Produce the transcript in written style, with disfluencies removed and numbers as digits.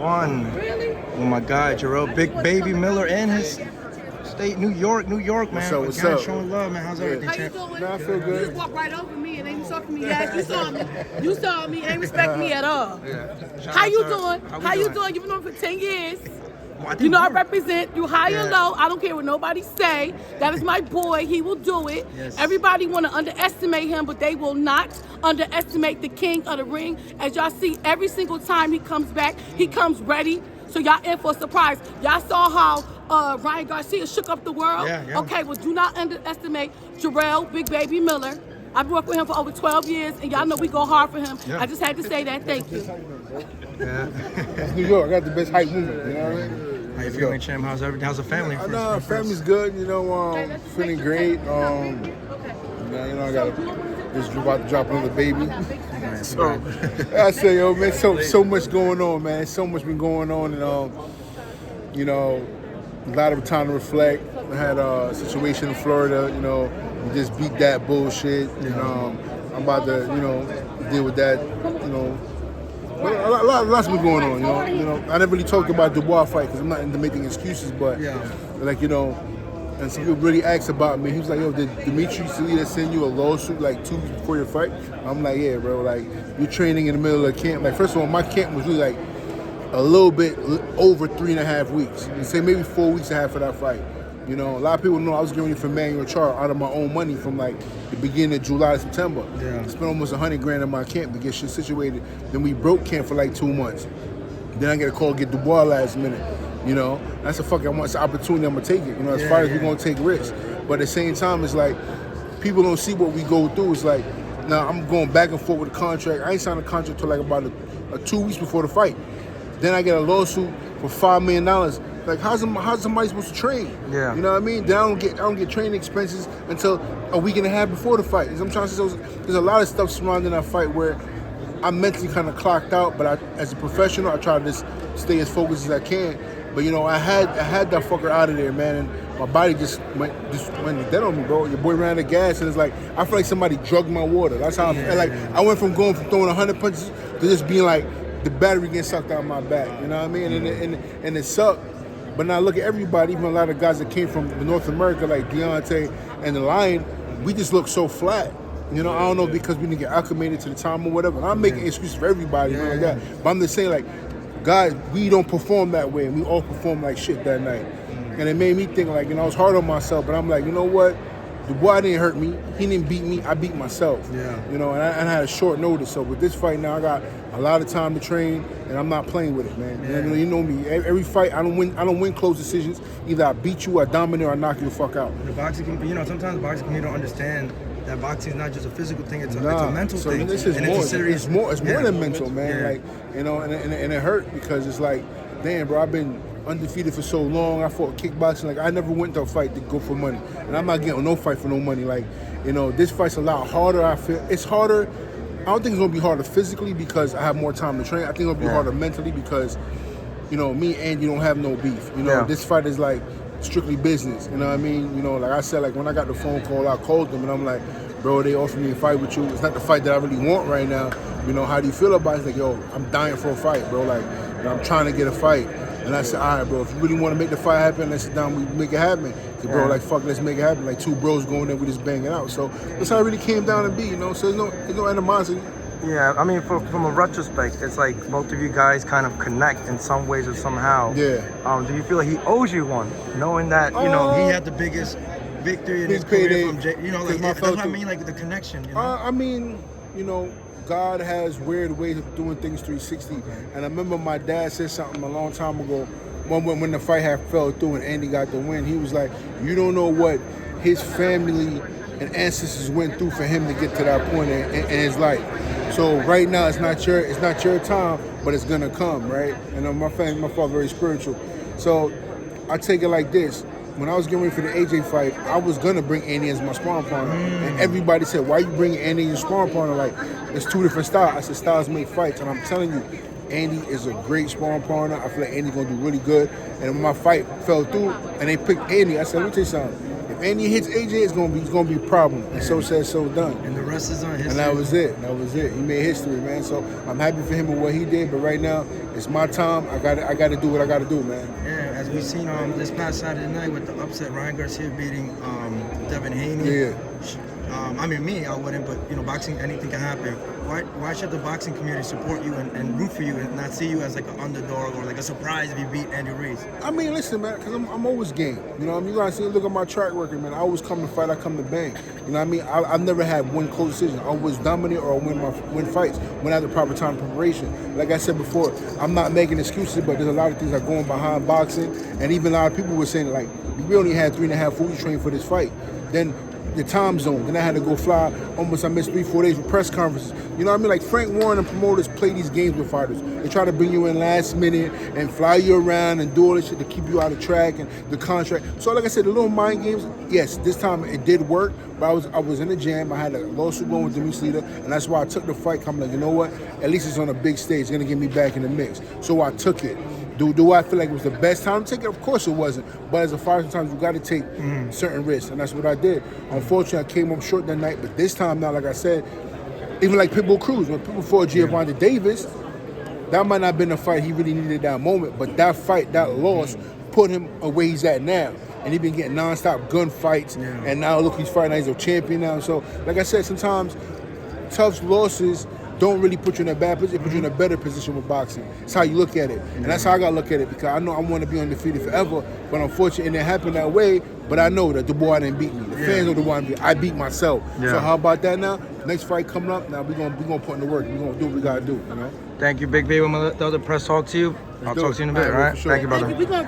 one. Really? Oh my God, Jarrell, Big Baby Miller and his state, New York, man. What's up? Showing love, man. How's everything, How you champ? doing? Nah, I feel good. You just walked right over me and ain't even talking to me. Yes, you saw me. You saw me. Ain't respect me at all. How you doing? How you doing? You've been on for 10 years. You know I represent you high and low. I don't care what nobody say. That is my boy. He will do it. Yes. Everybody want to underestimate him, but they will not underestimate the king of the ring. As y'all see, every single time he comes back, he comes ready. So y'all in for a surprise. Y'all saw how Ryan Garcia shook up the world. Yeah. Okay, well, do not underestimate Jarrell, Big Baby Miller. I've worked with him for over 12 years, and y'all know we go hard for him. Yeah. I just had to say that. Thank you. It's New York. I got the best hype movement. You know what I mean? How you feeling, champ? How's everything? How's the family? Nah, family's good. You know, feeling great. You know, I got just about to drop another baby. So I say, yo, man, so much going on, man. So much been going on, and you know, a lot of time to reflect. I had a situation in Florida. You know, we just beat that bullshit. And I'm about to, you know, deal with that. You know. Lots been going on, you know. I never really talked about the Dubois fight because I'm not into making excuses, but like, you know, and some people really asked about me. He was like, yo, did Dimitri Salita send you a lawsuit like 2 weeks before your fight? I'm like, yeah, bro. Like, you're training in the middle of camp. Like, first of all, my camp was really like a little bit over 3.5 weeks. And say maybe 4 weeks and a half for that fight. You know, a lot of people know I was getting ready for manual chart out of my own money from like the beginning of July to September. I spent almost $100,000 in my camp to get shit situated. Then we broke camp for like 2 months. Then I get a call to get Dubois last minute. You know, that's a fucking opportunity. I'm gonna take it. You know, as far as we're gonna take risks. But at the same time, it's like people don't see what we go through. It's like, now I'm going back and forth with the contract. I ain't signed a contract till like about 2 weeks before the fight. Then I get a lawsuit for $5 million. Like, how's somebody supposed to train? Yeah. You know what I mean? Then I don't get training expenses until a week and a half before the fight. I'm trying to say, there's a lot of stuff surrounding that fight where I'm mentally kind of clocked out, but as a professional, I try to just stay as focused as I can. But you know, I had that fucker out of there, man, and my body just went dead on me, bro. Your boy ran out of gas, and it's like I feel like somebody drugged my water. That's how I feel. Like I went from throwing 100 punches to just being like the battery getting sucked out of my back. You know what I mean? And it sucked. But now look at everybody, even a lot of guys that came from North America, like Deontay and the Lion, we just look so flat. You know, I don't know, because we didn't get acclimated to the time or whatever. And I'm making excuses for everybody, like that. But I'm just saying, like, guys, we don't perform that way, and we all perform like shit that night. And it made me think, like, you know, I was hard on myself, but I'm like, you know what? Dubois didn't hurt me. He didn't beat me. I beat myself. You know, and I had a short notice. So with this fight now, I got a lot of time to train, and I'm not playing with it, man. You know me. Every fight, I don't win close decisions. Either I beat you, I dominate, or I knock you the fuck out. The boxing, you know, sometimes boxing community don't understand that boxing is not just a physical thing; it's a mental thing. This is more. It's more than mental, man. Like, you know, and it hurt because it's like, damn, bro, I've been undefeated for so long. I fought kickboxing. Like, I never went to a fight to go for money, and I'm not getting no fight for no money. Like, you know, this fight's a lot harder. I feel it's harder. I don't think it's gonna be harder physically because I have more time to train. I think it'll be harder mentally because, you know, me and Andy don't have no beef. You know, this fight is like strictly business. You know what I mean? You know, like I said, like when I got the phone call, I called them and I'm like, bro, they offered me a fight with you. It's not the fight that I really want right now. You know, how do you feel about it? It's like, yo, I'm dying for a fight, bro. Like, you know, I'm trying to get a fight. And I said, all right, bro, if you really want to make the fight happen, let's sit down, we make it happen. I said, bro, like, fuck, let's make it happen. Like, two bros going there, we just bang it out. So that's how it really came down to be, you know? So there's no animosity. Yeah, I mean, from a retrospect, it's like both of you guys kind of connect in some ways or somehow. Yeah. Do you feel like he owes you one, knowing that, you know, he had the biggest victory in his career from you know, like, that's what I mean, like the connection, you know? I mean, you know, God has weird ways of doing things 360. And I remember my dad said something a long time ago when the fight had fell through and Andy got the win. He was like, you don't know what his family and ancestors went through for him to get to that point in his life. So right now it's not your time, but it's gonna come, right? And my father very spiritual. So I take it like this. When I was getting ready for the AJ fight, I was gonna bring Andy as my sparring partner. And everybody said, why you bringing Andy as your sparring partner? Like, it's two different styles. I said, styles make fights. And I'm telling you, Andy is a great sparring partner. I feel like Andy's gonna do really good. And when my fight fell through and they picked Andy, I said, let me tell you something. If Andy hits AJ, it's gonna be a problem. And so said, so done. And the rest is on history. And that was it. He made history, man. So I'm happy for him and what he did. But right now, it's my time. I got to do what I got to do, man. Yeah, as we seen this past Saturday night with the upset, Ryan Garcia beating Devin Haney. Yeah. I mean, me, I wouldn't, but boxing, anything can happen. Why should the boxing community support you and root for you and not see you as like an underdog or like a surprise if you beat Andy Ruiz? I mean, listen, man, because I'm always game. You know what I mean? You guys see, look at my track record, man. I always come to fight, I come to bang. You know what I mean? I've never had one close decision. I always dominate or win fights when I have the proper time of preparation. Like I said before, I'm not making excuses, but there's a lot of things that are going behind boxing. And even a lot of people were saying, like, we only had 3.5 4 train for this fight. Then the time zone. Then I had to go fly. I missed 3-4 days for press conferences. You know what I mean? Like Frank Warren and promoters play these games with fighters. They try to bring you in last minute and fly you around and do all this shit to keep you out of track and the contract. So like I said, the little mind games, yes, this time it did work, but I was in the jam. I had a lawsuit going with Demetrius Leader, and that's why I took the fight. I'm like, you know what? At least it's on a big stage. It's going to get me back in the mix. So I took it. Do I feel like it was the best time to take it? Of course it wasn't. But as a fighter, sometimes you got to take certain risks, and that's what I did. Unfortunately, I came up short that night, but this time now, like I said, even like Pitbull Cruz, when people fought Giovanni Davis, that might not have been the fight he really needed that moment, but that fight, that loss, put him where he's at now. And he's been getting nonstop gunfights, and now look, he's fighting, he's a champion now. So, like I said, sometimes tough losses don't really put you in a bad position. It puts you in a better position with boxing. That's how you look at it. And that's how I got to look at it, because I know I want to be undefeated forever, but unfortunately it happened that way. But I know that Dubois didn't beat me. The fans know Dubois didn't beat me. I beat myself. So how about that now? Next fight coming up, now we're gonna put in the work. We're going to do what we got to do, you know? Thank you, Big Baby. I'm going to let the other press talk to you. I'll talk to you in a bit, all right? Sure. Thank you, brother. We're going to wrap